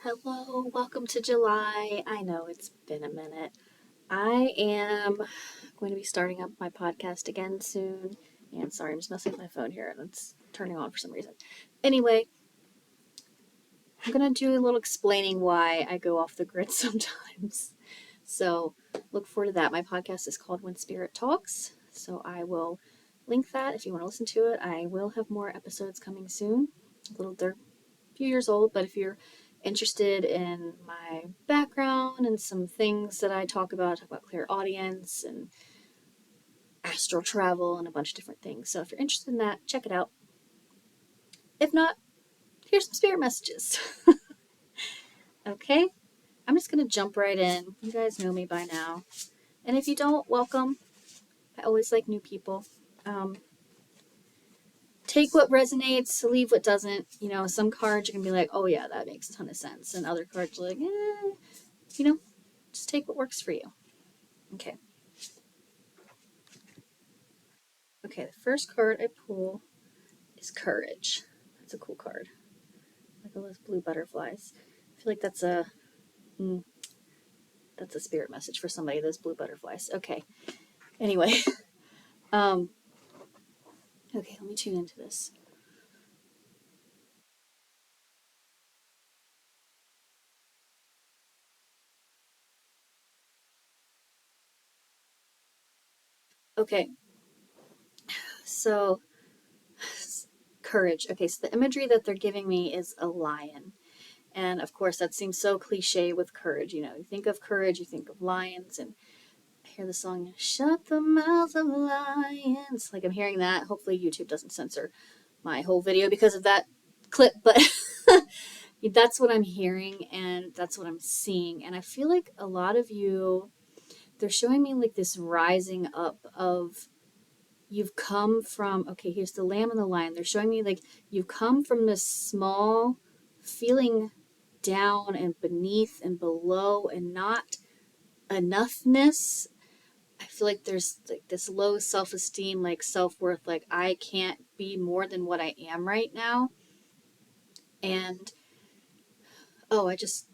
Hello, welcome to July. I know it's been a minute. I am going to be starting up my podcast again soon. And sorry, I'm just messing with my phone here and it's turning on for some reason. Anyway, I'm going to do a little explaining why I go off the grid sometimes. So look forward to that. My podcast is called When Spirit Talks. So I will link that if you want to listen to it. I will have more episodes coming soon. They're a few years old, but if you're interested in my background and some things that I talk about clairaudience and astral travel and a bunch of different things. So if you're interested in that, check it out. If not, here's some spirit messages. Okay? I'm just going to jump right in. You guys know me by now. And if you don't, welcome. I always like new people. Um, Take what resonates, leave what doesn't. Some cards you can be like, oh yeah, that makes a ton of sense. And other cards are like, just take what works for you. Okay. Okay, the first card I pull is Courage. That's a cool card. Like all those blue butterflies. I feel like that's a spirit message for somebody, those blue butterflies. Okay. Anyway. um okay, let me tune into this. Okay. So courage. Okay, so the imagery that they're giving me is a lion. And of course that seems so cliche with courage. You think of courage, you think of lions, and I hear the song Shut the Mouths of Lions. Like I'm hearing that. Hopefully YouTube doesn't censor my whole video because of that clip, but that's what I'm hearing and that's what I'm seeing. And I feel like a lot of you, they're showing me like this rising up of you've come from, okay, here's the lamb and the lion. They're showing me like you've come from this small feeling down and beneath and below and not enoughness. I feel like there's like this low self-esteem, like self-worth, like I can't be more than what I am right now. And oh, I just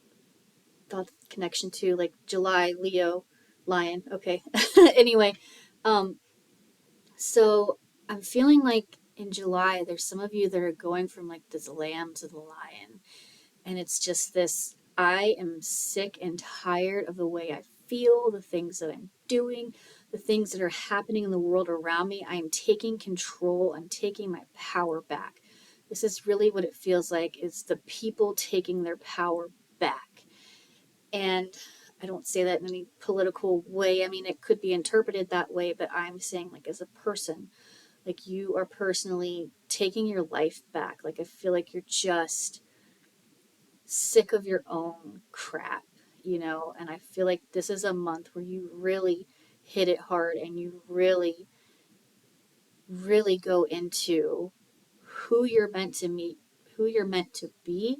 thought connection to like July, Leo, Lion. Okay. Anyway, um, so I'm feeling like in July, there's some of you that are going from like this lamb to the lion. And it's just this I am sick and tired of the way I feel, the things that I'm doing, the things that are happening in the world around me. I am taking control. I'm taking my power back. This is really what it feels like is the people taking their power back. And I don't say that in any political way. I mean, it could be interpreted that way, but I'm saying, like, as a person, like, you are personally taking your life back. Like, I feel like you're just sick of your own crap. And I feel like this is a month where you really hit it hard and you really, really go into who you're meant to meet, who you're meant to be,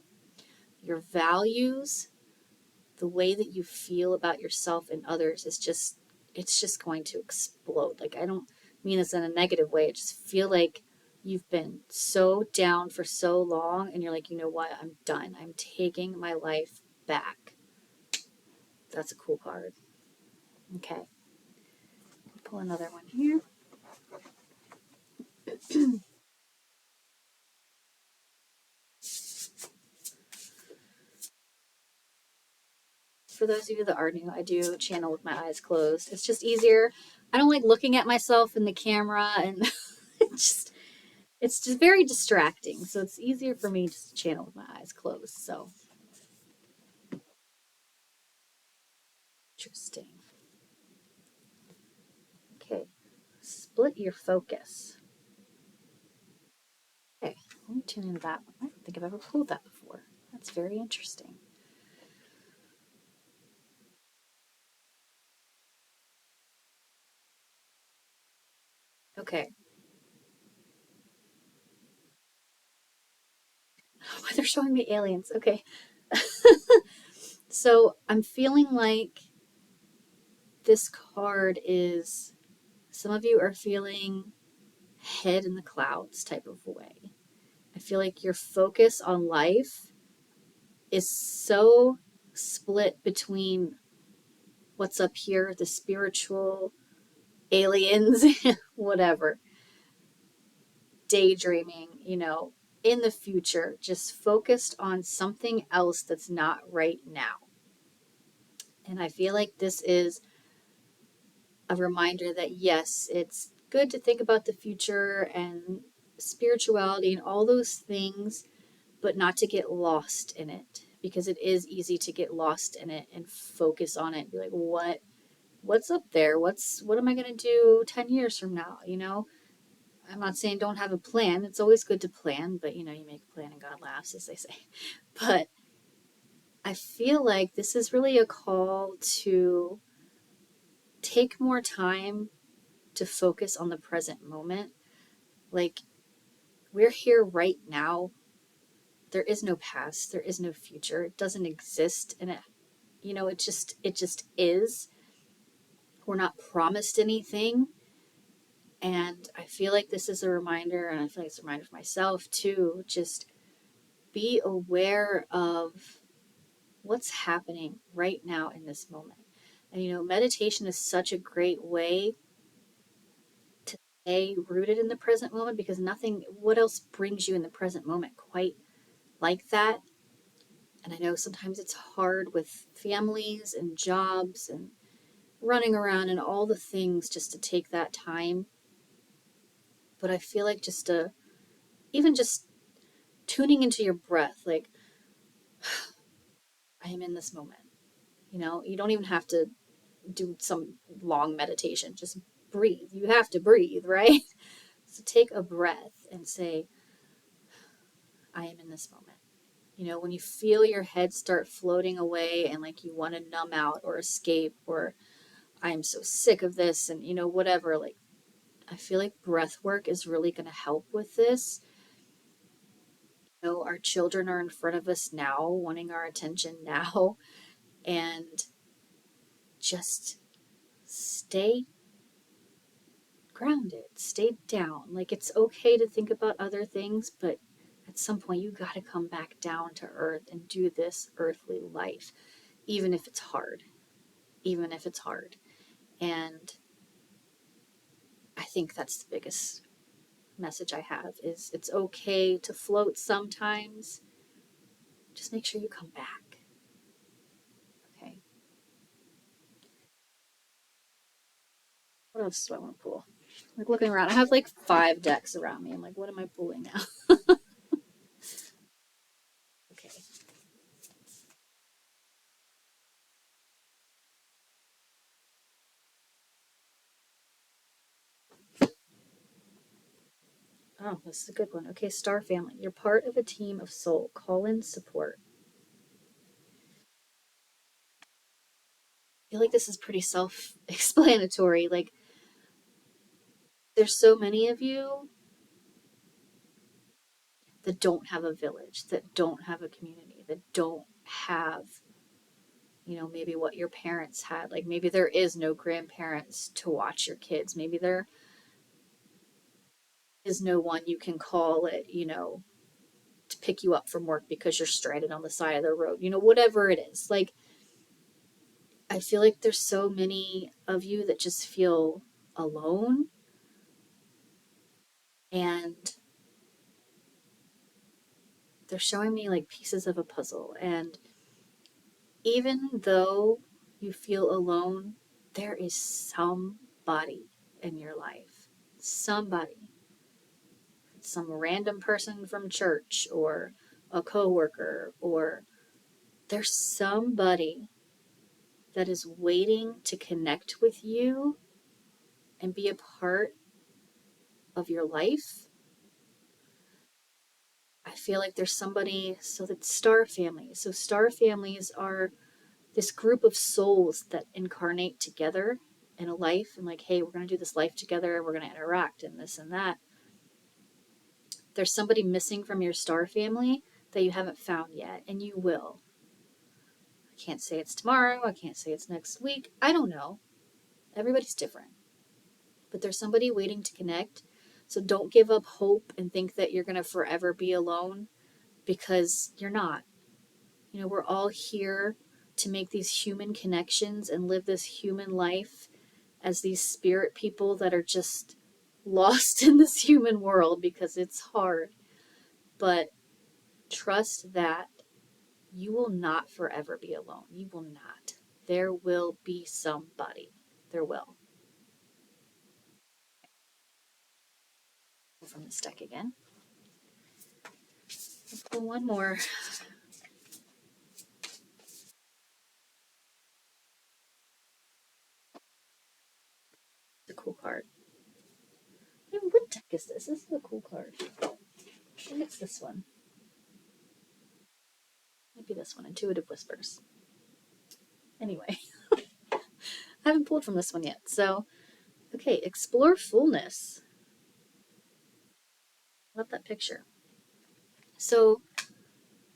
your values, the way that you feel about yourself and others is just it's just going to explode. Like I don't mean this in a negative way. I just feel like you've been so down for so long and you're like, you know what? I'm done. I'm taking my life back. That's a cool card. Okay. Pull another one here. For those of you that are new, I do channel with my eyes closed. It's just easier. I don't like looking at myself in the camera and just it's just very distracting. So it's easier for me just to channel with my eyes closed. So interesting. Okay. Split your focus. Okay. Let me tune into that one. I don't think I've ever pulled that before. That's very interesting. Okay. Oh, they're showing me aliens. Okay. So I'm feeling like this card is some of you are feeling head in the clouds type of way. I feel like your focus on life is so split between what's up here, the spiritual, aliens, whatever, daydreaming, in the future, just focused on something else that's not right now. And I feel like this is a reminder that yes, it's good to think about the future and spirituality and all those things, but not to get lost in it, because it is easy to get lost in it and focus on it and be like, what's up there? What am I going to do 10 years from now? I'm not saying don't have a plan. It's always good to plan, but you make a plan and God laughs, as they say. But I feel like this is really a call to take more time to focus on the present moment. Like, we're here right now. There is no past, there is no future. It doesn't exist, and it just is. We're not promised anything. And I feel like this is a reminder, and I feel like it's a reminder for myself too, just be aware of what's happening right now in this moment. And meditation is such a great way to stay rooted in the present moment, because what else brings you in the present moment quite like that? And I know sometimes it's hard with families and jobs and running around and all the things, just to take that time. But I feel like even just tuning into your breath, like, I am in this moment. You don't even have to do some long meditation. Just breathe. You have to breathe, right? So take a breath and say, I am in this moment. When you feel your head start floating away and like you want to numb out or escape, or I am so sick of this, and whatever, like, I feel like breath work is really going to help with this. Our children are in front of us now, wanting our attention now, and just stay grounded, stay down. Like, it's okay to think about other things, but at some point you got to come back down to earth and do this earthly life, even if it's hard. Even if it's hard. And I think that's the biggest message I have, is it's okay to float sometimes. Just make sure you come back. Okay. What else do I want to pull? Like, looking around, I have like 5 decks around me. I'm like, what am I pulling now? Okay. Oh, this is a good one. Okay, Star Family. You're part of a team of soul. Call in support. I feel like this is pretty self-explanatory. Like, there's so many of you that don't have a village, that don't have a community, that don't have, maybe what your parents had. Like, maybe there is no grandparents to watch your kids. Maybe there is no one you can call it, to pick you up from work because you're stranded on the side of the road, whatever it is. Like, I feel like there's so many of you that just feel alone, and they're showing me like pieces of a puzzle. And even though you feel alone, there is somebody in your life. Somebody. Some random person from church, or a coworker, or there's somebody that is waiting to connect with you and be a part of your life. I feel like there's somebody, so that star families. So star families are this group of souls that incarnate together in a life, and like, hey, we're going to do this life together. We're going to interact and this and that. There's somebody missing from your star family that you haven't found yet, and you will. I can't say it's tomorrow. I can't say it's next week. I don't know. Everybody's different. But there's somebody waiting to connect. So don't give up hope and think that you're going to forever be alone, because you're not. We're all here to make these human connections and live this human life as these spirit people that are just lost in this human world because it's hard. But trust that you will not forever be alone. You will not. There will be somebody. There will. From this deck again. Let's pull one more. It's a cool card. What deck is this? This is a cool card. I think it's this one. Might be this one, Intuitive Whispers. Anyway, I haven't pulled from this one yet. So, okay, explore fullness. Love that picture. So,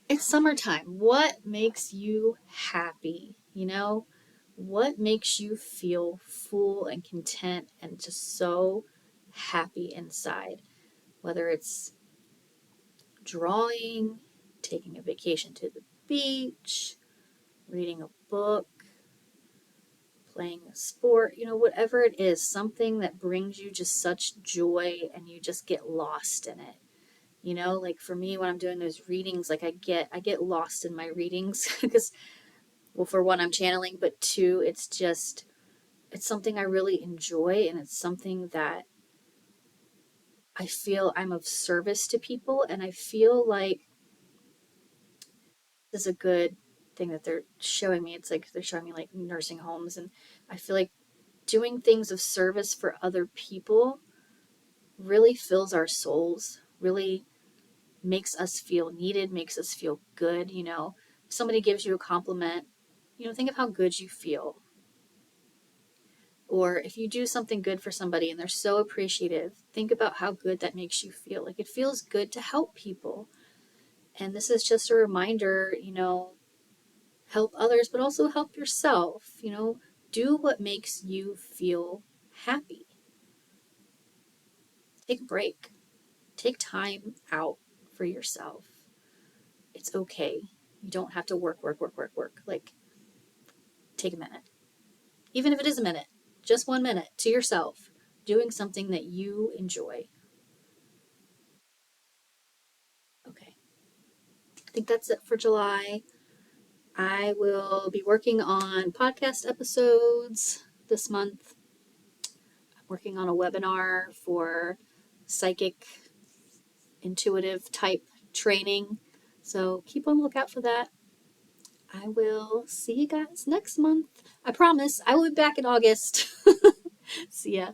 it's summertime. What makes you happy? What makes you feel full and content and just so happy inside? Whether it's drawing, taking a vacation to the beach, reading a book, playing a sport, whatever it is, something that brings you just such joy and you just get lost in it. Like for me when I'm doing those readings, like I get lost in my readings because, well, for one, I'm channeling, but two, it's something I really enjoy, and it's something that I feel I'm of service to people, and I feel like this is a good thing that they're showing me. It's like they're showing me like nursing homes, and I feel like doing things of service for other people really fills our souls, really makes us feel needed, makes us feel good. If somebody gives you a compliment, think of how good you feel. Or if you do something good for somebody and they're so appreciative, think about how good that makes you feel. Like it feels good to help people. And this is just a reminder, help others, but also help yourself. Do what makes you feel happy. Take a break. Take time out for yourself. It's okay. You don't have to work, work, work, work, work. Like, take a minute. Even if it is a minute, just 1 minute to yourself, doing something that you enjoy. Okay. I think that's it for July. I will be working on podcast episodes this month. I'm working on a webinar for psychic, intuitive type training. So keep on the lookout for that. I will see you guys next month. I promise I will be back in August. See ya.